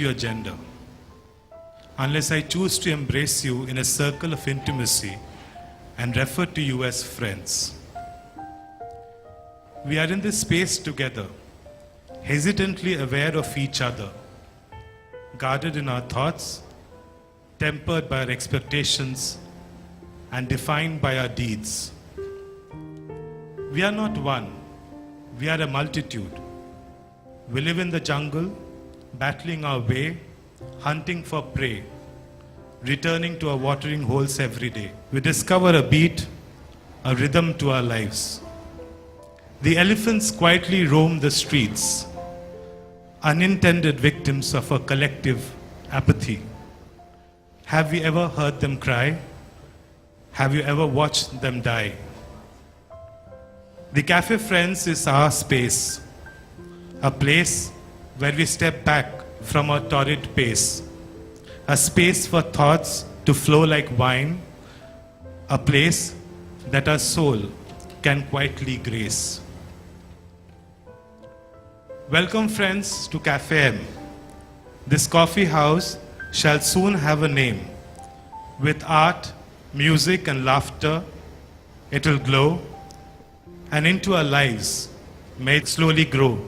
your gender, unless I choose to embrace you in a circle of intimacy and refer to you as friends. We are in this space together, hesitantly aware of each other, guarded in our thoughts, tempered by our expectations, and defined by our deeds. We are not one, we are a multitude. We live in the jungle, battling our way, hunting for prey, returning to our watering holes every day. We discover a beat, a rhythm to our lives. The elephants quietly roam the streets, unintended victims of a collective apathy. Have we ever heard them cry? Have you ever watched them die? The Cafe Friends is our space, a place where we step back from our torrid pace, a space for thoughts to flow like wine, a place that our soul can quietly grace. Welcome friends to Cafe M. This coffee house shall soon have a name. With art, music and laughter, it will glow, and into our lives may it slowly grow.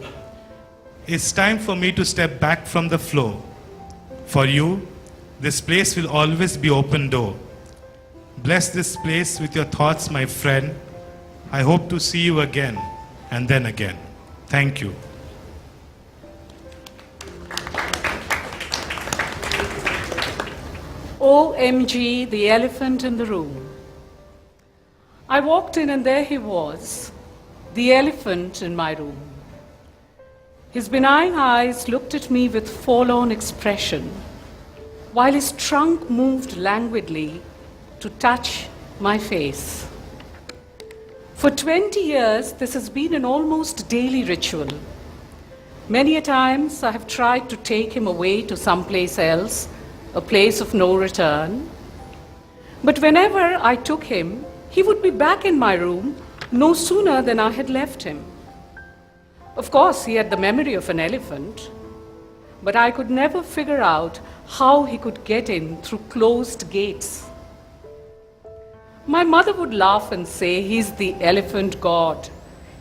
It's time for me to step back from the flow. For you, this place will always be open door. Bless this place with your thoughts, my friend. I hope to see you again and then again. Thank you. OMG, the elephant in the room. I walked in and there he was, the elephant in my room. His benign eyes looked at me with forlorn expression, while his trunk moved languidly to touch my face. For 20 years, this has been an almost daily ritual. Many a times I have tried to take him away to someplace else, a place of no return. But whenever I took him, he would be back in my room no sooner than I had left him. Of course, he had the memory of an elephant, but I could never figure out how he could get in through closed gates. My mother would laugh and say, he's the elephant god.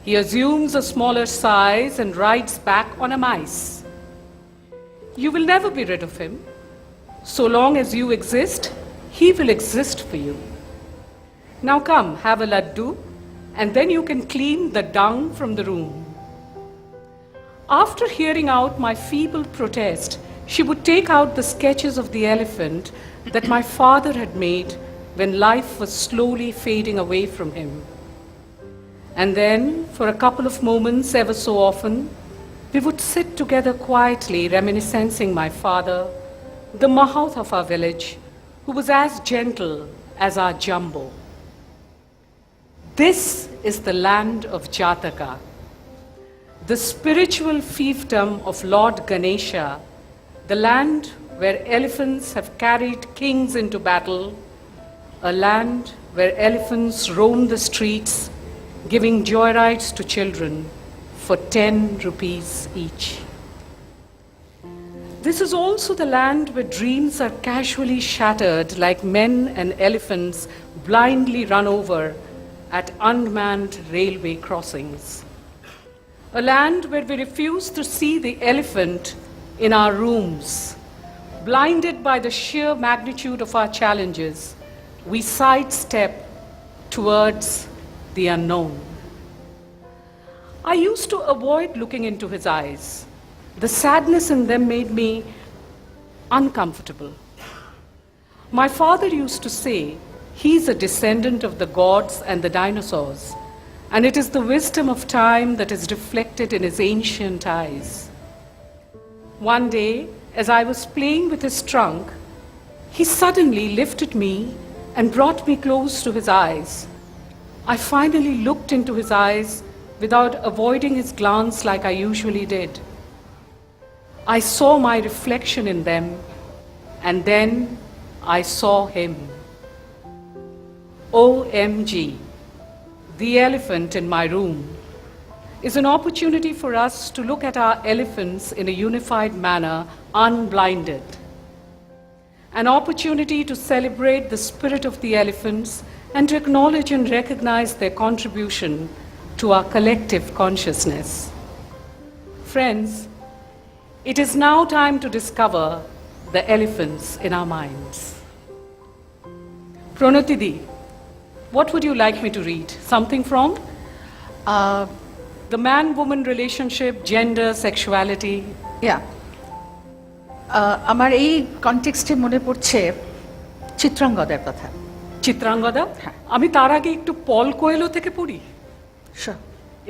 He assumes a smaller size and rides back on a mice. You will never be rid of him. So long as you exist, he will exist for you. Now come, have a laddu, and then you can clean the dung from the room. After hearing out my feeble protest, she would take out the sketches of the elephant that my father had made when life was slowly fading away from him. And then, for a couple of moments ever so often, we would sit together quietly reminiscing my father, the Mahout of our village, who was as gentle as our Jumbo. This is the land of Jataka, the spiritual fiefdom of Lord Ganesha, the land where elephants have carried kings into battle, a land where elephants roam the streets, giving joyrides to children for 10 rupees each. This is also the land where dreams are casually shattered like men and elephants blindly run over at unmanned railway crossings. A land where we refuse to see the elephant in our rooms. Blinded by the sheer magnitude of our challenges, we sidestep towards the unknown. I used to avoid looking into his eyes. The sadness in them made me uncomfortable. My father used to say, he's a descendant of the gods and the dinosaurs, and it is the wisdom of time that is reflected in his ancient eyes. One day, as I was playing with his trunk, he suddenly lifted me and brought me close to his eyes. I finally looked into his eyes without avoiding his glance like I usually did. I saw my reflection in them, and then I saw him. OMG, the elephant in my room. is an opportunity for us to look at our elephants in a unified manner, unblinded. An opportunity to celebrate the spirit of the elephants and to acknowledge and recognize their contribution to our collective consciousness. Friends, it is now time to discover the elephants in our minds. Pranatidi, what would you like me to read? Something from the man-woman relationship, gender, sexuality? Yeah. আমার এই কনটেক্সটে মনে পড়ছে চিত্রাঙ্গদার কথা। চিত্রাঙ্গদা? হ্যাঁ। আমি তার আগে একটু পল কোয়েলো থেকে পড়ি। Sure.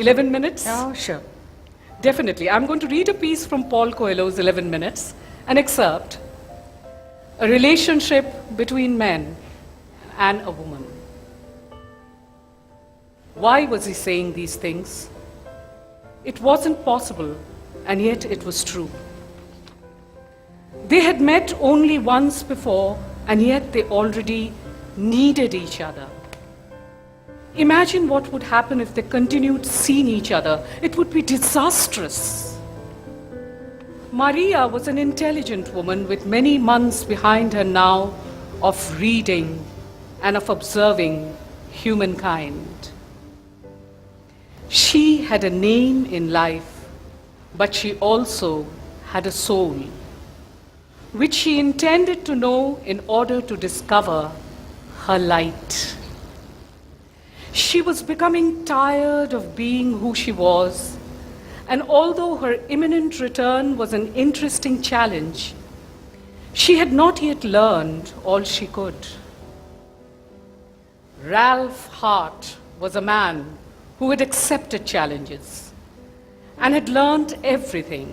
11 minutes? Oh, sure. Definitely. I'm going to read a piece from Paul Coelho's 11 minutes, an excerpt. A relationship between men and a woman. Why was he saying these things? It wasn't possible, and yet it was true. They had met only once before, and yet they already needed each other. Imagine what would happen if they continued seeing each other. It would be disastrous. Maria was an intelligent woman with many months behind her now of reading and of observing humankind. She had a name in life, but she also had a soul, which she intended to know in order to discover her light. She was becoming tired of being who she was, and although her imminent return was an interesting challenge, she had not yet learned all she could. Ralph Hart was a man who had accepted challenges and had learned everything.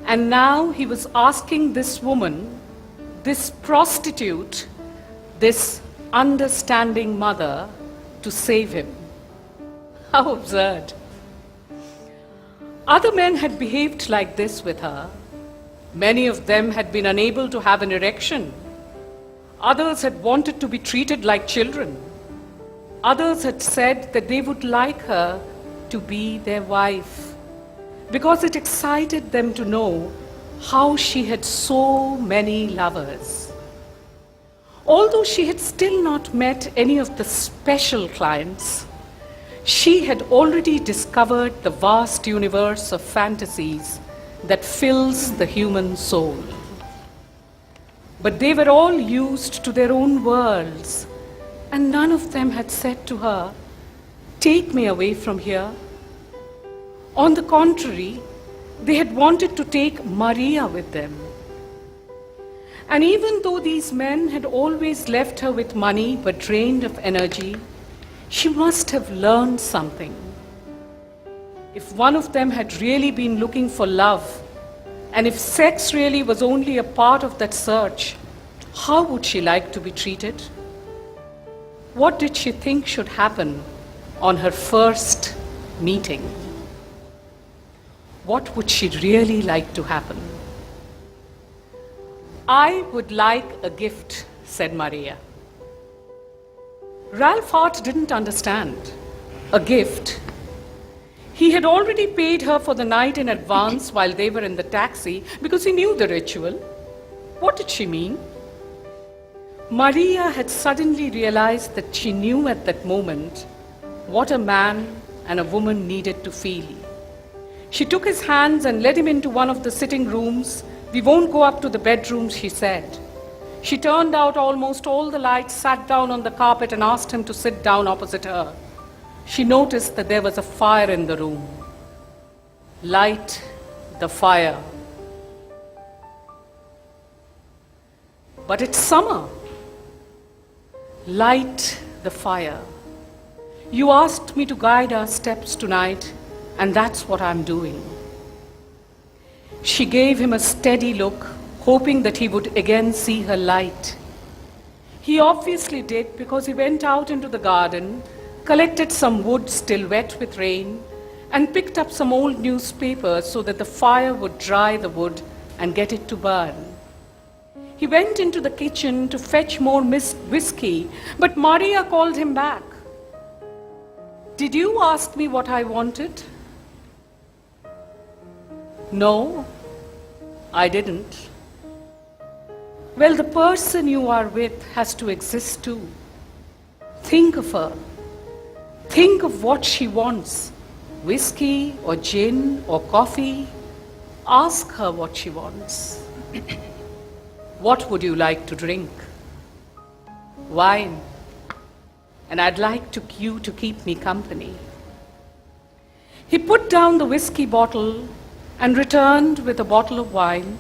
And now he was asking this woman, this prostitute, this understanding mother, to save him. How absurd. Other men had behaved like this with her. Many of them had been unable to have an erection. Others had wanted to be treated like children. Others had said that they would like her to be their wife because it excited them to know how she had so many lovers. Although she had still not met any of the special clients, she had already discovered the vast universe of fantasies that fills the human soul. But they were all used to their own worlds, and none of them had said to her, "Take me away from here." On the contrary, they had wanted to take Maria with them. And even though these men had always left her with money but drained of energy, she must have learned something. If one of them had really been looking for love, and if sex really was only a part of that search, how would she like to be treated? What did she think should happen on her first meeting? What would she really like to happen? "I would like a gift," said Maria. Ralph Hart didn't understand. A gift? He had already paid her for the night in advance while they were in the taxi because he knew the ritual. What did she mean? Maria had suddenly realized that she knew at that moment what a man and a woman needed to feel. She took his hands and led him into one of the sitting rooms. "We won't go up to the bedrooms," she said. She turned out almost all the lights, sat down on the carpet, and asked him to sit down opposite her. She noticed that there was a fire in the room. Light the fire. But it's summer. Light the fire. You asked me to guide our steps tonight, and that's what I'm doing. She gave him a steady look, hoping that he would again see her light. He obviously did, because he went out into the garden, collected some wood still wet with rain, and picked up some old newspapers so that the fire would dry the wood and get it to burn. He went into the kitchen to fetch more whiskey, but Maria called him back. "Did you ask me what I wanted?" No, I didn't. Well, the person you are with has to exist too. Think of her. Think of what she wants. Whiskey or gin or coffee. Ask her what she wants. What would you like to drink? Wine. And I'd like you to keep me company. He put down the whiskey bottle and returned with a bottle of wine.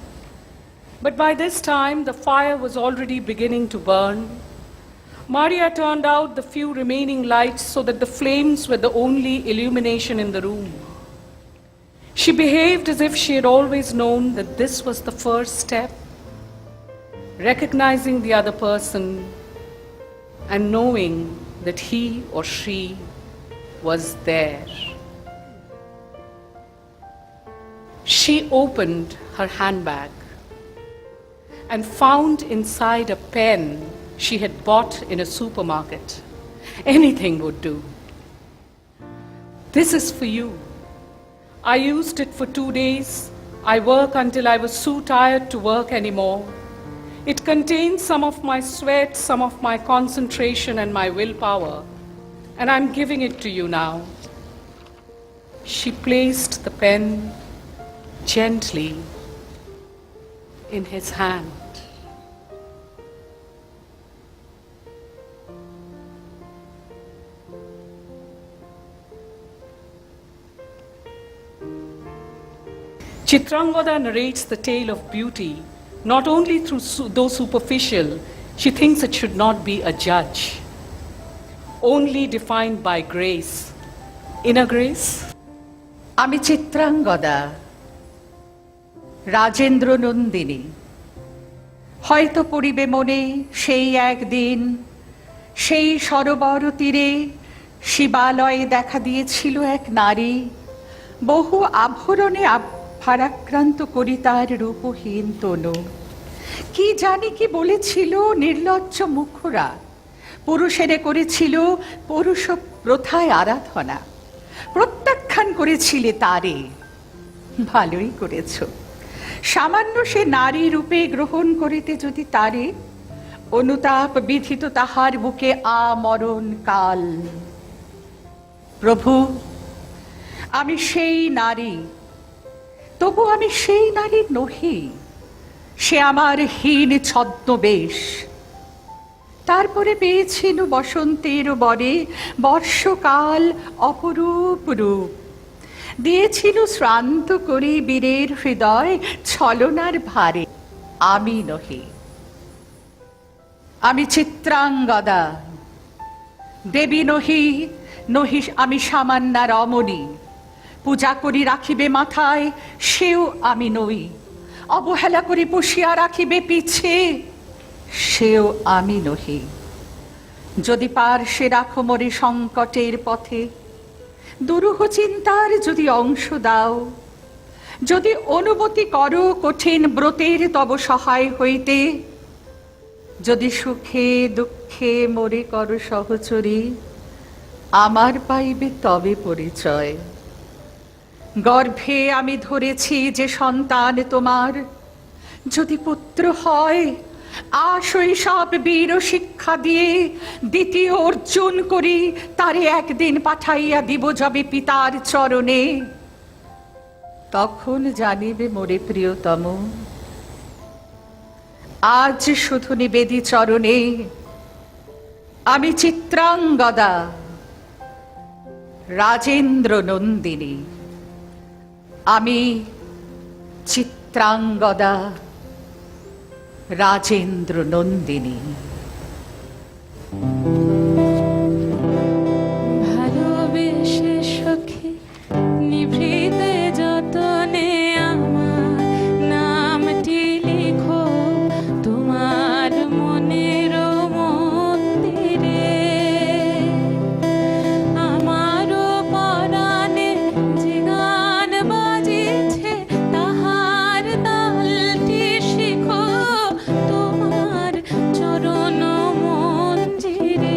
But by this time, the fire was already beginning to burn. Maria turned out the few remaining lights so that the flames were the only illumination in the room. She behaved as if she had always known that this was the first step, recognizing the other person and knowing that he or she was there. She opened her handbag and found inside a pen she had bought in a supermarket. Anything would do. This is for you. I used it for 2 days. I work until I was too tired to work anymore. It contains some of my sweat, some of my concentration and my willpower, and I'm giving it to you now. She placed the pen gently in his hand. Chitrangada narrates the tale of beauty, not only through though superficial. She thinks it should not be a judge, only defined by grace. Inner grace? আমি চিত্রাঙ্গদা, রাজেন্দ্র নন্দিনী। হয়তো পড়িবে মনে সেই একদিন, সেই সরোবর তীরে শিবালয়ে দেখা দিয়েছিল এক নারী, বহু আভরণে ভারাক্রান্ত করি তার রূপহীন তনু। কি জানি কি বলেছিল নির্লজ্জ মুখরা, পুরুষেরে করেছিল পুরুষ প্রথায় আরাধনা, প্রত্যাখ্যান করেছিলে তারে। ভালোই করেছ, সামান্য সে নারী রূপে গ্রহণ করিতে যদি তারে, অনুতাপ বিধিত তাহার বুকে আমরণ কাল। প্রভু, আমি সেই নারী, তবু আমি সেই নারী নহি, সে আমার হীন ছদ্মবেশ। তারপরে পেয়েছিল বসন্তের বরে বর্ষকাল অপরূপ রূপ, দিয়েছিল শ্রান্ত করে বীরের হৃদয় ছলনার ভারে। আমি নহি, আমি চিত্রাঙ্গদা, দেবী নহি, নহি আমি সামান্যা রমণী। পূজা করি রাখিবে মাথায়, সেও আমি নই। অবহেলা করি পুষিয়া রাখিবে পিছে, সেও আমি নহি। যদি পার্শ্বে রাখো মোরে সংকটের পথে, দুরূহ চিন্তার যদি অংশ দাও, যদি অনুমতি করো কঠিন ব্রতের তব সহায় হইতে, যদি সুখে দুঃখে মোরে করো সহচরী, আমার পাইবে তবে পরিচয়। গর্ভে আমি ধরেছি যে সন্তান তোমার, যদি পুত্র হয় আশৈশব বীর শিক্ষা দিয়ে দ্বিতীয় অর্জুন করি তারে একদিন পাঠাইয়া দিব যবে পিতার চরণে। তখন জানিবে মোরে প্রিয়তম, আজ শুধু নিবেদি চরণে আমি চিত্রাঙ্গদা, রাজেন্দ্র নন্দিনী। আমি চিত্রাঙ্গদা, রাজেন্দ্র নন্দিনী। ভালোবেসে সখী নিভৃতে যতনে আমার নামটি লিখো তোমার মনের মন্দিরে। আমারও পরাণে যে গান বাজিছে তাহার তালটি শিখো তোমার চরণ মঞ্জিরে।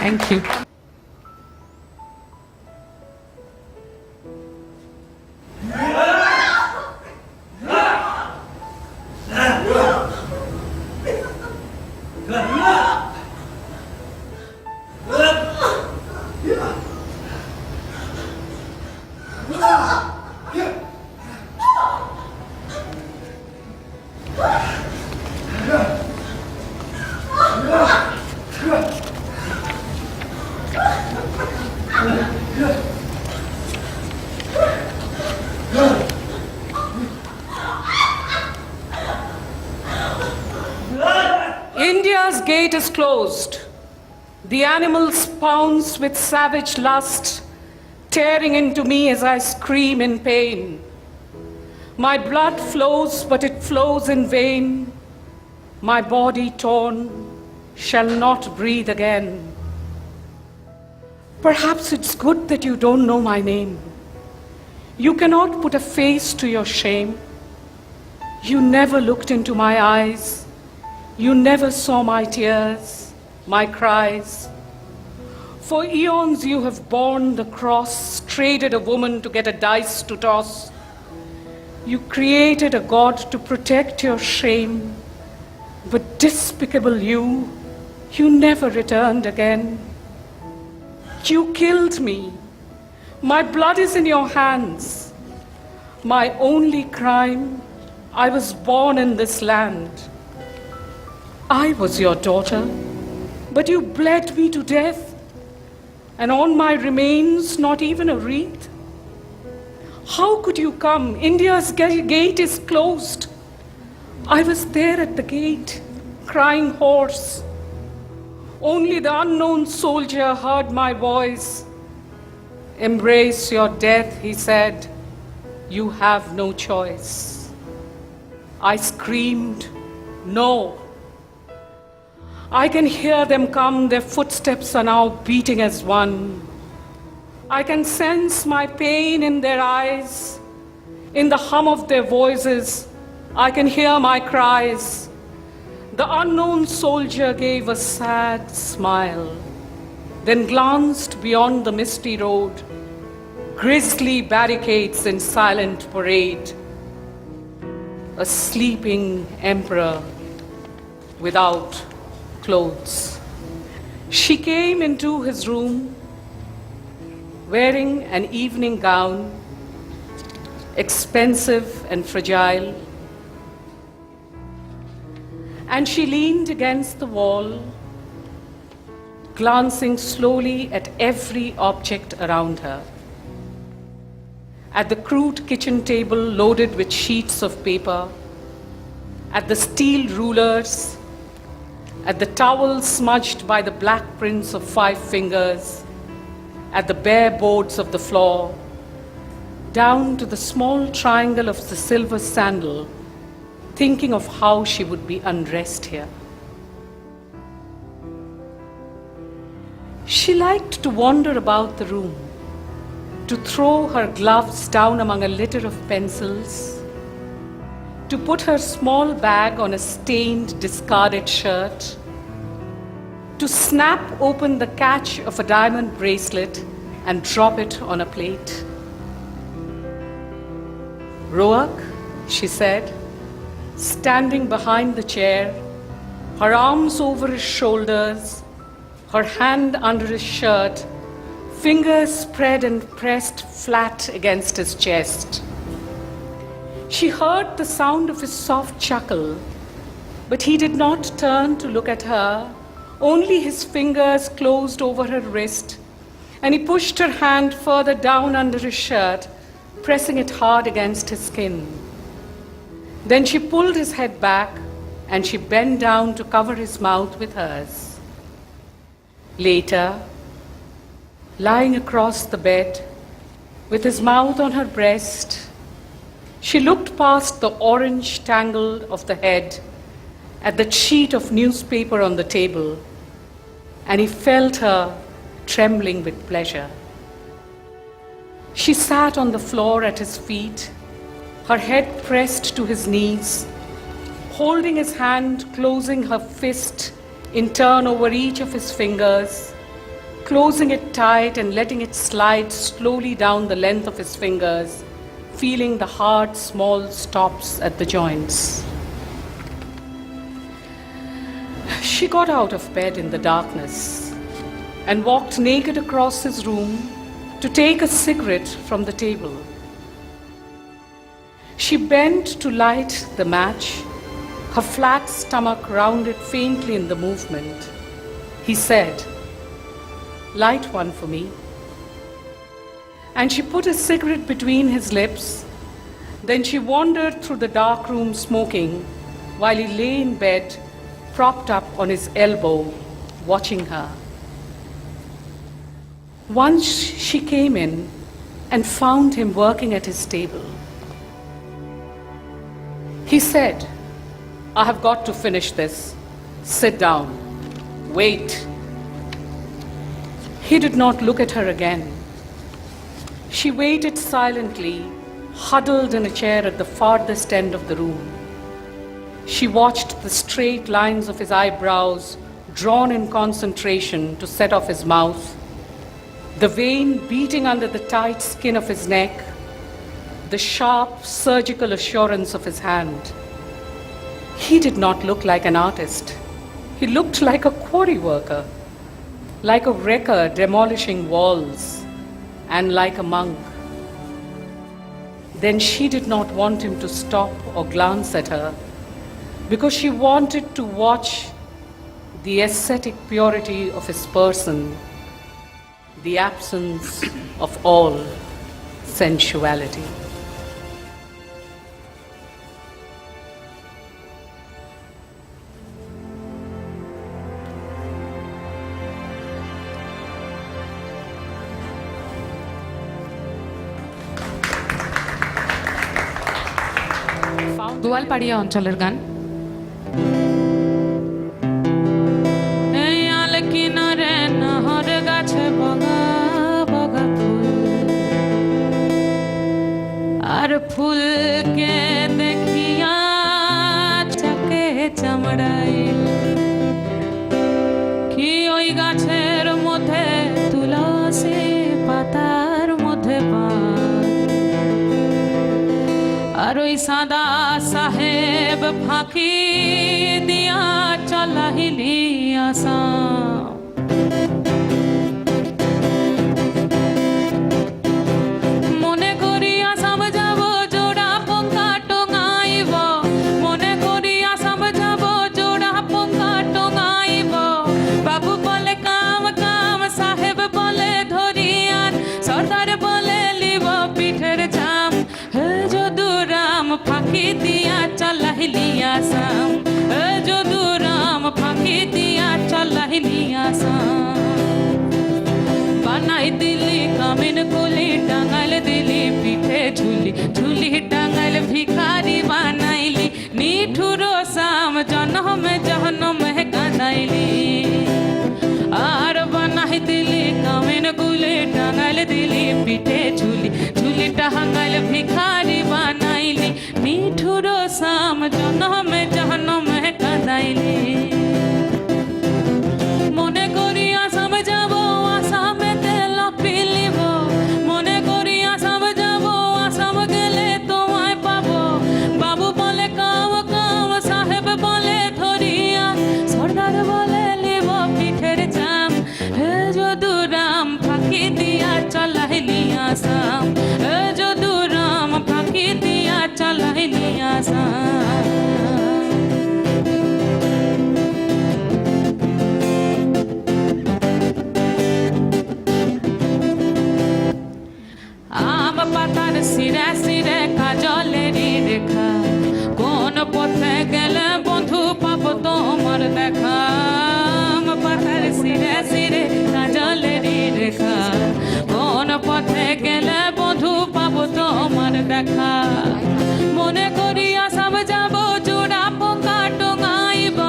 Thank you. India's gate is closed. The animals pounce with savage lust, tearing into me as I scream in pain. My blood flows, but it flows in vain. My body torn shall not breathe again. Perhaps it's good that you don't know my name. You cannot put a face to your shame. You never looked into my eyes. You never saw my tears, my cries. For eons you have borne the cross, traded a woman to get a dice to toss. You created a God to protect your shame, but despicable you never returned again. You killed me. My blood is in your hands. My only crime, I was born in this land. I was your daughter, but you bled me to death, and on my remains not even a wreath. How could you come? India's gate is closed. I was there at the gate, crying hoarse. Only the unknown soldier heard my voice. Embrace your death, he said. You have no choice. I screamed, no. I can hear them come, their footsteps are now beating as one. I can sense my pain in their eyes, in the hum of their voices. I can hear my cries. The unknown soldier gave a sad smile, then glanced beyond the misty road, grisly barricades in silent parade, a sleeping emperor without clothes. She came into his room wearing an evening gown, expensive and fragile, and she leaned against the wall, glancing slowly at every object around her. At the crude kitchen table loaded with sheets of paper, at the steel rulers, at the towel smudged by the black prints of 5 fingers, at the bare boards of the floor, down to the small triangle of the silver sandal, thinking of how she would be undressed here. She liked to wander about the room, to throw her gloves down among a litter of pencils, to put her small bag on a stained, discarded shirt, to snap open the catch of a diamond bracelet and drop it on a plate. Rohak, she said, standing behind the chair, her arms over his shoulders, her hand under his shirt, fingers spread and pressed flat against his chest. She heard the sound of his soft chuckle, but he did not turn to look at her. Only his fingers closed over her wrist, and he pushed her hand further down under his shirt, pressing it hard against his skin. Then she pulled his head back, and she bent down to cover his mouth with hers. Later, lying across the bed, with his mouth on her breast, she looked past the orange tangle of the head at the sheet of newspaper on the table, and he felt her trembling with pleasure. She sat on the floor at his feet, her head pressed to his knees, holding his hand, closing her fist in turn over each of his fingers, closing it tight and letting it slide slowly down the length of his fingers, feeling the hard, small stops at the joints. She got out of bed in the darkness and walked naked across his room to take a cigarette from the table. She bent to light the match, her flat stomach rounded faintly in the movement. He said, "Light one for me." And she put a cigarette between his lips. Then she wandered through the dark room smoking while he lay in bed, propped up on his elbow, watching her. Once she came in and found him working at his table. He said, "I have got to finish this. Sit down. Wait." He did not look at her again. She waited silently, huddled in a chair at the farthest end of the room. She watched the straight lines of his eyebrows drawn in concentration to set off his mouth, the vein beating under the tight skin of his neck, the sharp surgical assurance of his hand. He did not look like an artist. He looked like a quarry worker, like a wrecker demolishing walls, and like a monk. Then she did not want him to stop or glance at her, because she wanted to watch the ascetic purity of his person, the absence of all sensuality. গোয়ালপাড়িয়া অঞ্চলের গান। এই আল কিনারে নহর গাছে বগা বগা ফুল, আর ফুলকে দেখিয়া চাকে চামড়াইল, কি ওই গাছের মধ্যে তুলসী পাতার মধ্যে পান, আর ওই সাদা সাহেব ফাঁকি দিয়া চলাহিলি আসাম। মনে করি আসাম যাব জোড়া পঙ্কা টঙাইব, মনে করি আসাম যাব জোড়া পঙ্কা টঙাইব। বাবু বলে কাম কাম, সাহেব বলে ধরিয়ান, সর্দার বলে লিব পিঠের চাম। হে যদুরাম ফাঁকি দিয়া চলাহিলি আসাম, হে যদুরাম ফাঁকি দিয়া চলাহিলি আসাম। বানাই দিলি কামিন কুলি, টাঙ্গাইল দিলি পিঠে ঝুলি, ঝুলি টাঙ্গাইল ভিখারি বানাইলি। নিঠুর সাম জনমে জহনমে কাঁদাইলি, আর বানাই দিলি কামিন কুলি, টাঙ্গাইল দিলি পিঠে ঝুলি, ঝুলি টাঙ্গাইল ভিখারি বানাইলি। নিঠুর সাম জনমে জহনমে কাঁদাইলি। মনে করি আসাম যাব, আসামেতে লপিলিব, মনে করি আসাম যাব, আসাম গেলে তোমায় পাবো। বাবু বলে কাম কাম, সাহেব বলে ধরিয়া, সর্দার বলে লিব পিঠের চাম। হে যদুরাম ফাঁকি দিয়া চলাহিলি আসাম, হে যদুরাম ফাঁকি দিয়া চলাহিলি আসাম। আম পাতার সিরে সিরে কাজলেরই রেখা, কোন পথে গেলে বন্ধু পাবো তোমার দেখা। আম পাতার সিরে সিরে কাজলেরই রেখা, কোন পথে গেলে বন্ধু পাবো তোমার দেখা। মনে করি আসাম যাব জোড়া পোকা টঙাইব,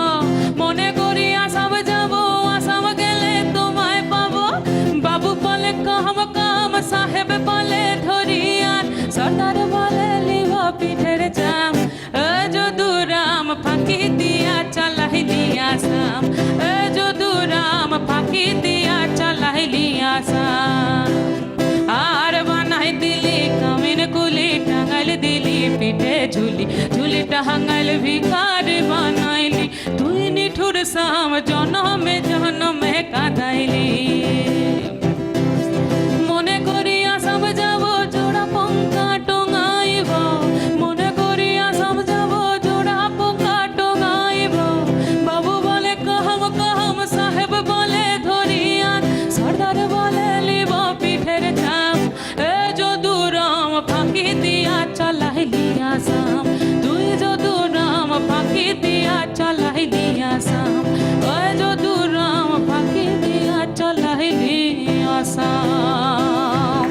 মনে করি আসাম যাব, আসাম গেলে তোমায় পাবো। বাবু বলে কাম কাম, সাহেব বলে ধরিয়ান, সর্দার বলে লিব পিঠের চাম। এ যদুরাম ফাঁকি দিয়া চলাহিলি আসাম, এ যদুরাম ফাঁকি দিয়া চলাহিলি আসাম আর বানাই দিলি কামিন কুলি টাঙ্গাইল দিলি পিঠে ঝুলি ঝুলি টাঙ্গাইল ভিখারি বানাইলি তুই নিঠুর সাম জনমে জনমে কাঁদাইলি মনে করি আসাম যাব জোড়া পঙ্কা টঙাইব মনে করি আসাম যাব জোড়া পঙ্কা টঙাইব বাবু বলে কাহাম কাহাম সাহেব বলে ধরিয়ান সর্দার বলে লিব পিঠের ছাপ এ যদুরাম ফাঁকি দিয়া চালাইলি আসাম তুই যদুরাম ফাঁকি দিয়া চালাইলি আসাম ও যদুরাম ফাঁকি দিয়া চালাইলি আসাম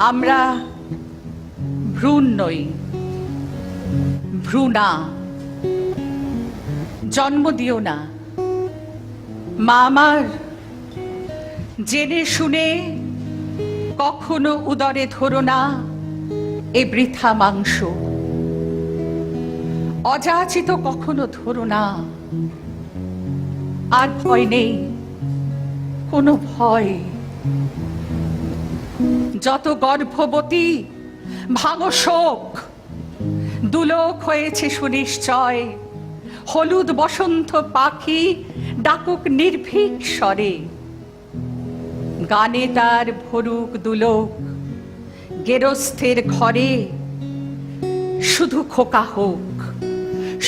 আমরা ভ্রূণ নই, ভ্রূণা। জন্ম দিও না মা আমার, জেনে শুনে কখনো উদরে ধরো না এ বৃথা মাংস, অযাচিত কখনো ধরো না। আর ভয় নেই, কোনো ভয়। যত গর্ভবতী ভাঙো শোক, দুলোক হয়েছে সুনিশ্চয়। হলুদ বসন্ত পাখি ডাকুক নির্ভীক স্বরে, গানে তার ভরুক দুলোক গেরস্থের ঘরে। শুধু খোকা হোক,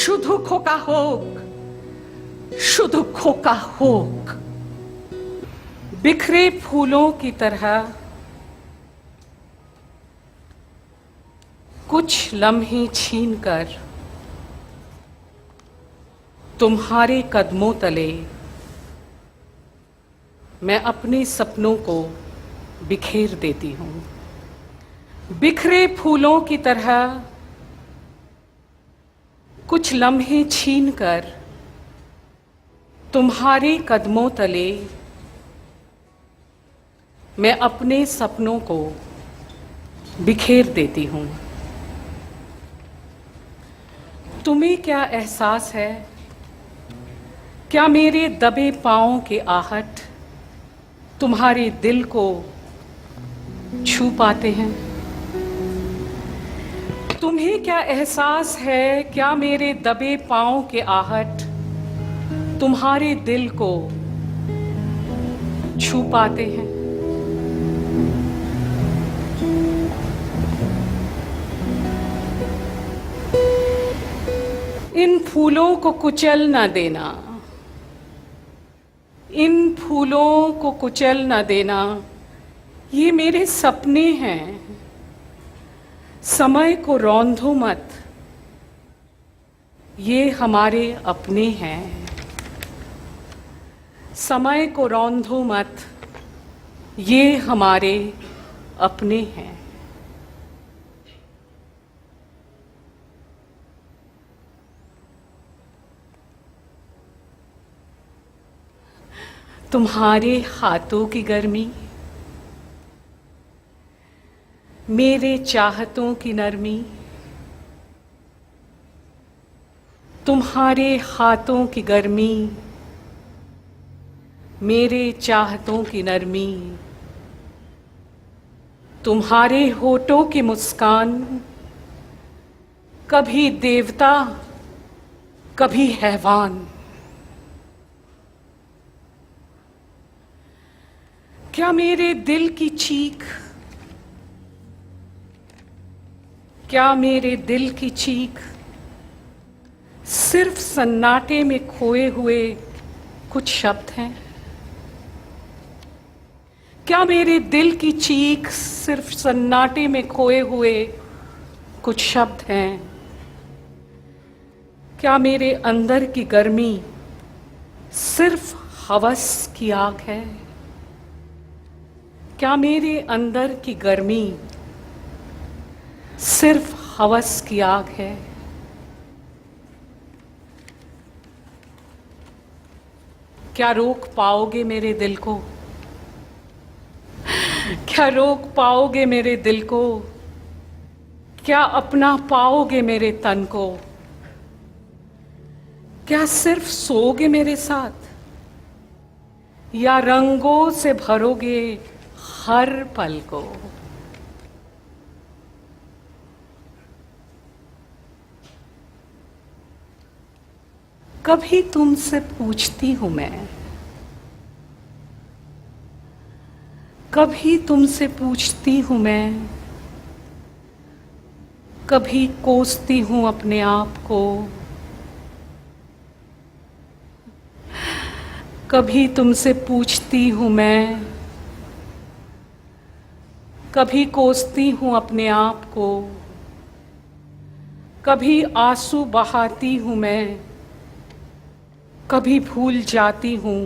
শুধু খোকা হোক, শুধু খোকা হোক। बिखरे फूलों की तरह कुछ लम्हे छीनकर तुम्हारे कदमों तले मैं अपने सपनों को बिखेर देती हूँ। बिखरे फूलों की तरह कुछ लम्हे छीनकर तुम्हारे कदमों तले मैं अपने सपनों को बिखेर देती हूँ। तुम्हें क्या एहसास है, क्या मेरे दबे पाँवों के आहट तुम्हारे दिल को छू पाते हैं? तुम्हें क्या एहसास है, क्या मेरे दबे पाँवों के आहट तुम्हारे दिल को छू पाते हैं? इन फूलों को कुचल न देना, इन फूलों को कुचल न देना, ये मेरे सपने हैं। समय को रौंदो मत, ये हमारे अपने हैं। समय को रौंदो मत, ये हमारे अपने हैं। तुम्हारे हाथों की गर्मी, मेरे चाहतों की नरमी, तुम्हारे हाथों की गर्मी, मेरे चाहतों की नरमी, तुम्हारे होठों की मुस्कान, कभी देवता कभी हैवान। क्या मेरे दिल की चीख, क्या मेरे दिल की चीख सिर्फ सन्नाटे में खोए हुए कुछ शब्द हैं? क्या मेरे दिल की चीख सिर्फ सन्नाटे में खोए हुए कुछ शब्द हैं? क्या मेरे अंदर की गर्मी सिर्फ हवस की आग है? क्या मेरे अंदर की गर्मी सिर्फ हवस की आग है? क्या रोक पाओगे मेरे दिल को? क्या रोक पाओगे मेरे दिल को? क्या अपना पाओगे मेरे तन को? क्या सिर्फ सोगे मेरे साथ या रंगों से भरोगे हर पल को? कभी तुमसे पूछती हूं मैं, कभी तुमसे पूछती हूं मैं, कभी कोसती हूं अपने आप को, कभी तुमसे पूछती हूं मैं, कभी कोसती हूं अपने आप को, कभी आंसू बहाती हूं मैं, कभी भूल जाती हूं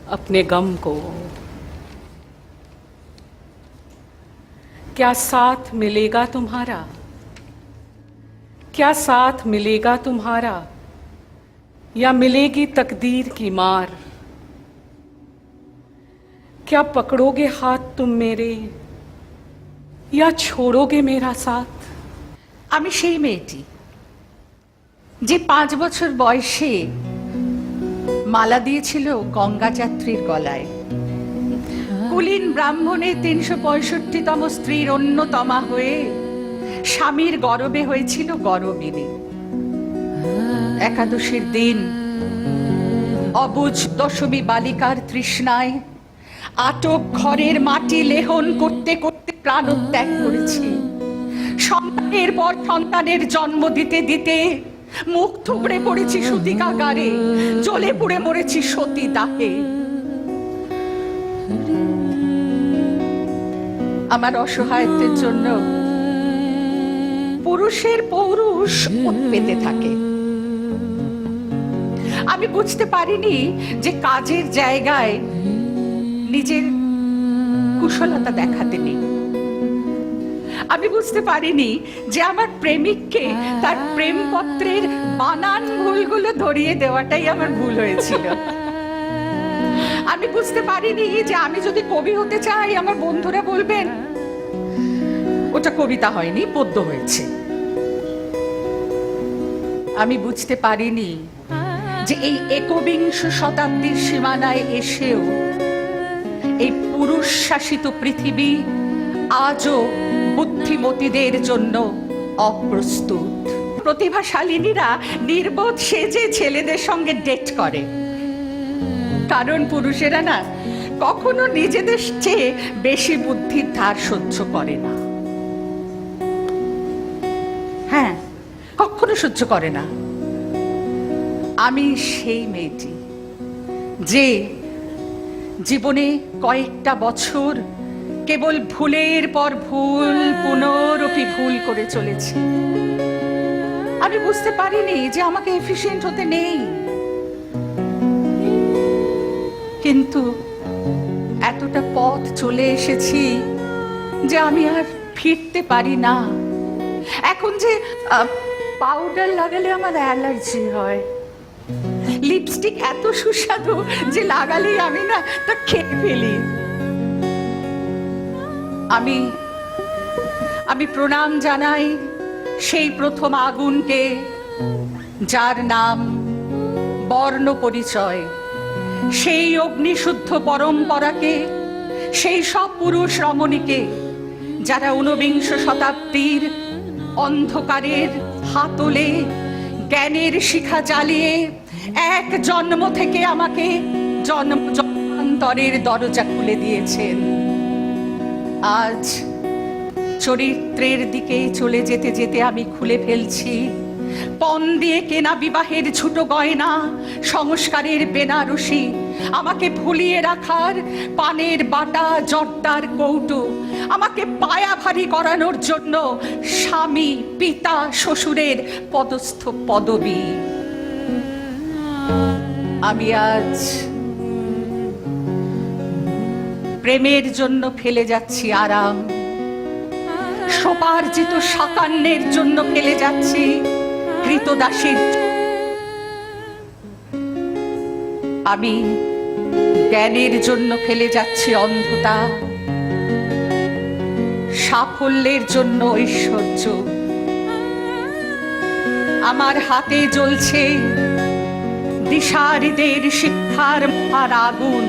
अपने गम को। क्या साथ मिलेगा तुम्हारा? क्या साथ मिलेगा तुम्हारा या मिलेगी तकदीर की मार? क्या पकड़ोगे हाथ तुम मेरे या छोड़ोगे मेरा साथ? আমি সেই মেয়েটি যে 5 বছর বয়সে মালা দিয়েছিল গঙ্গা যাত্রীর গলায়। কুলীন ব্রাহ্মণের 365তম স্ত্রীর অন্যতমা হয়ে স্বামীর গর্বে হয়েছিল গর্বিণী। একাদশীর দিন অবুঝ দশমী বালিকার তৃষ্ণায় আটক ঘরের মাটি লেহন করতে করতে প্রাণত্যাগ করেছি। সন্তানের পর সন্তানের জন্ম দিতে দিতে মুখ থুবড়ে পড়েছি সূতিকাগারে, জ্বলে পুড়ে মরেছি সতী দাহে। আমার অসহায়ত্বের জন্য পুরুষের পৌরুষ পেতে থাকে। আমি বুঝতে পারিনি যে কাজের জায়গায় নিজের কুশলতা দেখাতে নেই। আমি বুঝতে পারিনি যে আমার প্রেমিককে তার প্রেমপত্রের বানান ভুলগুলো ধরিয়ে দেওয়াটাই আমার ভুল হয়েছিল। আমি বুঝতে পারিনি যে আমি যদি কবি হতে চাই আমার বন্ধুরা বলবেন ওটা কবিতা হয়নি, পদ্য হয়েছে। আমি বুঝতে পারিনি যে এই একবিংশ শতাব্দীর সীমানায় এসেও এই পুরুষ শাসিত পৃথিবী আজও বুদ্ধিমতীদের জন্য অপ্রস্তুত। প্রতিভাশালিনীরা নির্বোধ সেজে ছেলেদের সঙ্গে ডেট করে, কারণ পুরুষেরা না কখনো নিজেদের চেয়ে বেশি বুদ্ধির ধার সহ্য করে না। হ্যাঁ, কখনো সহ্য করে না। আমি সেই মেয়েটি যে জীবনে কয়েকটা বছর কেবল ভুলের পর ভুল পুনরপি ভুল করে চলেছি। আমি বুঝতে পারিনি যে আমাকে এফিশিয়েন্ট হতে নেই, কিন্তু এতটা পথ চলে এসেছি যে আমি আর ফিরতে পারি না। এখন যে পাউডার লাগালে আমার অ্যালার্জি হয়, লিপস্টিক এত সুস্বাদু যে লাগালেই আমি না তা খেয়ে ফেলি। আমি প্রণাম জানাই সেই প্রথম আগুনকে, যার নাম বর্ণ পরিচয়, সেই অগ্নিশুদ্ধ পরম্পরাকে, সেই সব পুরুষ রমণীকে যারা ঊনবিংশ শতাব্দীর অন্ধকারের হাতলে জ্ঞানের শিখা জ্বালিয়ে এক জন্ম থেকে আমাকে জন্মান্তরের দরজা খুলে দিয়েছেন। আজ চরিত্রের দিকে চলে যেতে যেতে আমি খুলে ফেলছি পণ দিয়ে কেনা বিবাহের ঝুটো গয়না, সংস্কারের বেনারসি, আমাকে ভুলিয়ে রাখার পানের বাটা জর্দার কৌটো, আমাকে পায়া ভারী করানোর জন্য স্বামী পিতা শ্বশুরের পদস্থ পদবী। আমি আজ প্রেমের জন্য ফেলে যাচ্ছি আরাম, সোপার্জিত সাকান্নের জন্য ফেলে যাচ্ছি কৃতদাসীর। আমি জ্ঞানের জন্য ফেলে যাচ্ছি অন্ধতা, সাফল্যের জন্য ঐশ্বর্য। আমার হাতে জ্বলছে দিশারিদের শিক্ষার আর আগুন।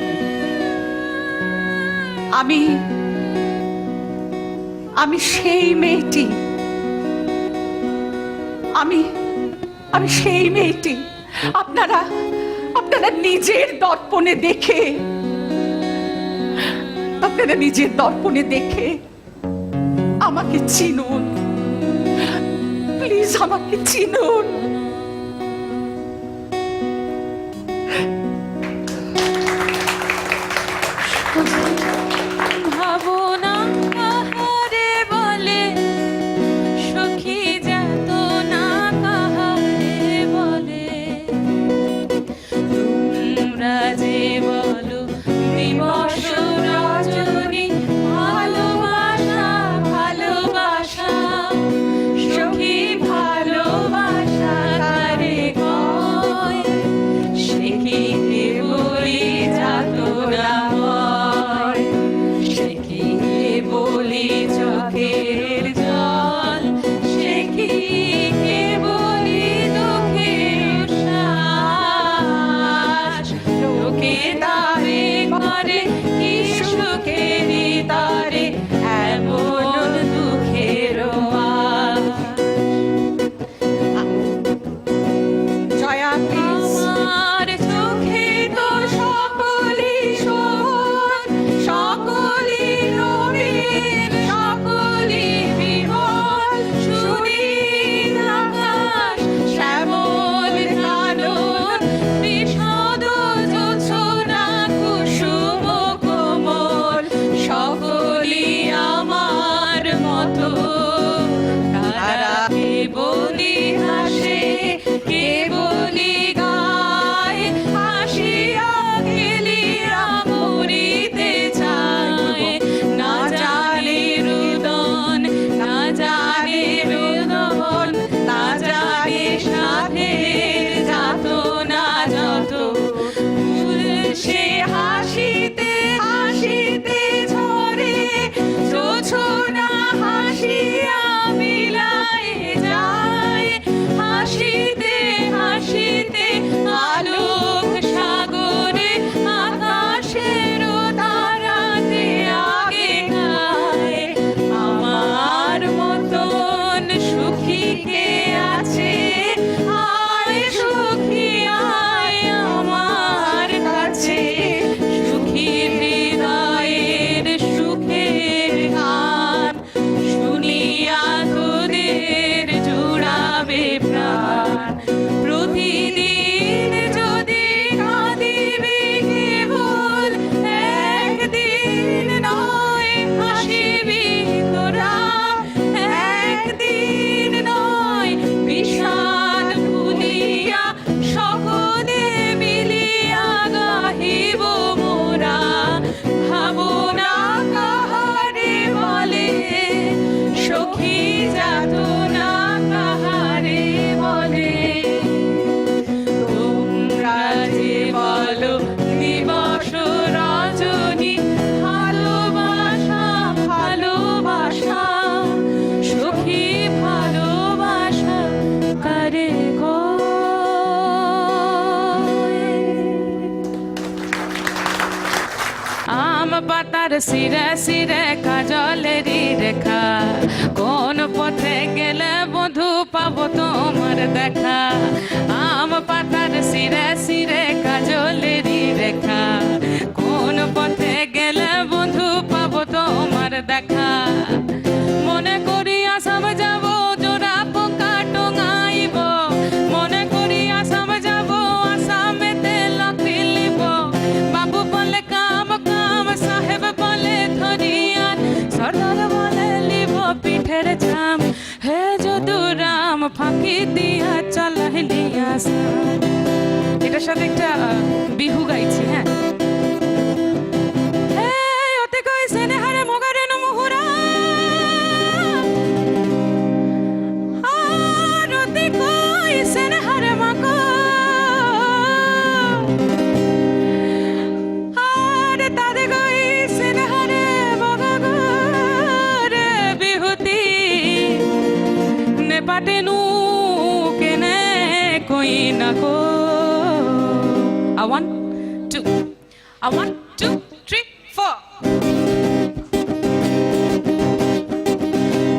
আমি সেই মেয়েটি, আমি সেই মেয়েটি আপনারা নিজের দর্পণে দেখে আমাকে চিনুন, প্লিজ আমাকে চিনুন। ভাবনা কাহারে বলে, সখী যেত না কাহারে বলে, তোমরা যে বলো দিবস রজনী ভালোবাসা ভালোবাসা, সখী ভালোবাসা কারে কয়, সে কি বলি যাত না হয়, সে কি বলি চোখের জল, সে কি বলি দুঃখের শ্বাস, লোকে তারে করে কি সুখেরই তারে এমন দুঃখের আশ। জয়া প্লিজ। আমার চোখে তো সকলই শোভন, সকলই নবীন, সকলই বিমল, সুনীল আকাশ, শ্যামল কানন, বিশদ জোছনা কুসুম কোমল, সকলই আমার মতো। তারা কে বলি হাসে, কে বলি গায়, হাসিয়া খেলিয়া মরিতে চায়, না জানে রুদন, না জানে রুদন, না জানে সাধের যাত না যত, ফুল সে হাসিতে হাসিতে ঝরে, জোছনা হাসিয়া মিলায় যায়, হাসিতে হাসিতে আলোক সাগরে, আকাশের তারাতে আগে গায়। আমার মতন সুখী কে আছে, আয় সুখী আয় আমার কাছে, সুখী হৃদয়ের সুখের গান, শুনিয়া তোদের জুড়াবে প্রাণ। প্রতিদিন যদি কাঁদিবি কেবল, একদিন নয় হাসিবি তোরা, একদিন নয় বিষাদ ভুলিয়া সকলে মিলিয়া গাহিব মোরা। ভাবনা কাহারে বলে, সখী যাত না কাহারে বলে, তোমরা যে বলো দিবস রজনী ভালোবাসা ভালোবাসা, সখী ভালোবাসা কারে কয়। আম পাতার শিরে শিরে কাজলেরই রেখা, কোন পথে গেলে বধু পাবো তোমার দেখা। আম পাতার শিরে শিরে কাজলেরই রেখা, কোন পথে গেলে বধু পাবো তোমার দেখা। মনে করি আসাম যাব জোড়া পোকা টঙাইব, মনে করি আসাম যাব আসামেতে লকিলিব, বাবু বলে কাম কাম, সাহেব বলে ধরিয়ান, সর্দার বলে লিব পিঠের চাম, হে যদু রাম ফাঁকি দিয়া চালাইলি আসাম। এটার সাথে একটা বিহু গাইছি। হ্যাঁ, হে ওতে কইছে নেহারে মগারে নমহুরা, আর ওতে কইছে নেহারে মগা, আর তারে কইছে নেহারে মগা রে বিহুতি, নে পাটেনু কেনে কই না কো। A 1, 2. A 1, 2, 3, 4.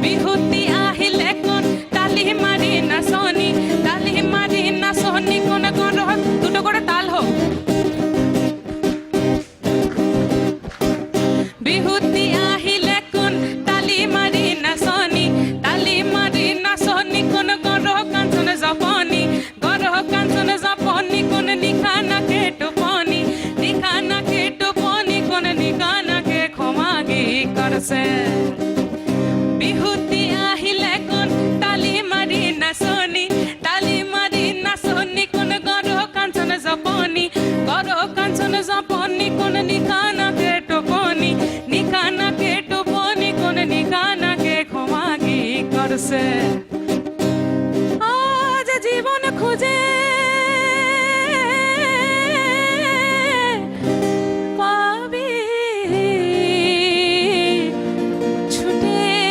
বিহুতি আহিলে কোন তালি মারি না সোনি, তালি মারি না সোনি, কোন কোন রহ দুটো করে তাল হোক। বিহুতি আহিলে কোন তালি মারি না সোনি, তালি মারি না সোনি, কোন গরহ কাঞ্চন জাপনি, গরহ কাঞ্চন জাপনি, কোন নিখানা কে টুপনি, নিখানা কে টুপনি, কোন নিখানা কে ক্ষমাগি করছে। বিহুতি আহিলে কোন তালি মারি না সোনি, তালি মারি না সোনি, কোন গরহ কাঞ্চন জাপনি, গরহ কাঞ্চন জাপনি, কোন নিখানা কে টুপনি, নিখানা কে টুপনি, কোন নিখানা কে ক্ষমাগি করছে। আজ জীবন খুঁজে পাবি ছুটে আয়।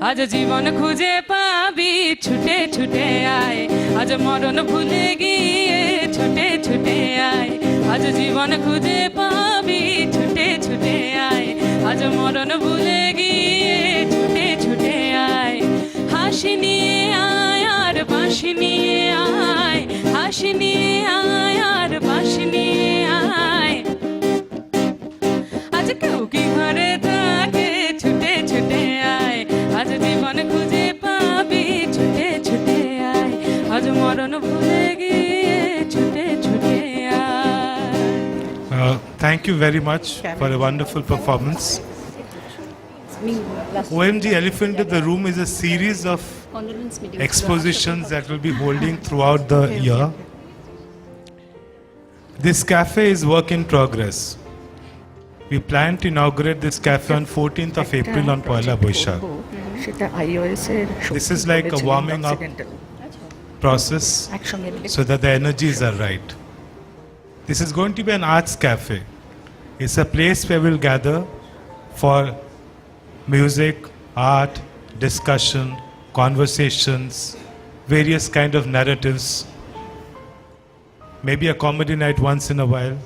আজ জীবন খুঁজে পাবি ছুটে ছুটে আয়, আজ মরণ ভুলে গিয়ে ছুটে ছুটে আয়। আজ জীবন খুঁজে পাবি ছুটে ছুটে আয়, আজ মরণ ভুলে গিয়ে ছুটে ছুটে আয়। হাসি নিয়ে আয় আর বাঁশি নিয়ে আয়, হাসি নিয়ে আয় আর বাঁশি নিয়ে আয়। আজ কেউ কি ঘরে থাকে ছুটে ছুটে আয়, আজ জীবন খুঁজে পাবি ছুটে ছুটে আয়, আজ মরণ ভুলে গিয়ে ছুটে ছুটে আয়। Thank you very much for a wonderful performance. OMG Elephant in the Room is a series of expositions that will be holding throughout the year. This cafe is work in progress. We plan to inaugurate this cafe on 14th of April on Poila Boishakh. সেটা iOS এর This is like a warming up process একসঙ্গে মিলে so that the energies are right. This is going to be an arts cafe. It's a place where we'll gather for music, art, discussion, conversations, various kind of narratives, maybe a comedy night once in a while.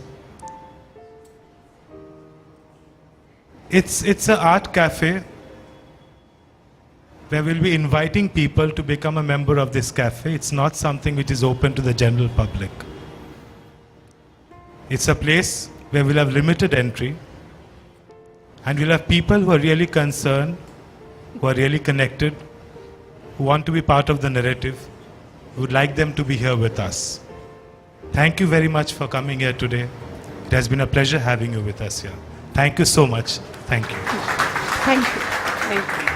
It's an art cafe where we'll be inviting people to become a member of this cafe. It's not something which is open to the general public. It's a place where we'll have limited entry, and we'll have people who are really concerned, who are really connected, who want to be part of the narrative, who would like them to be here with us. Thank you very much for coming here today. It has been a pleasure having you with us here. Thank you so much. Thank you. Thank you Thank you.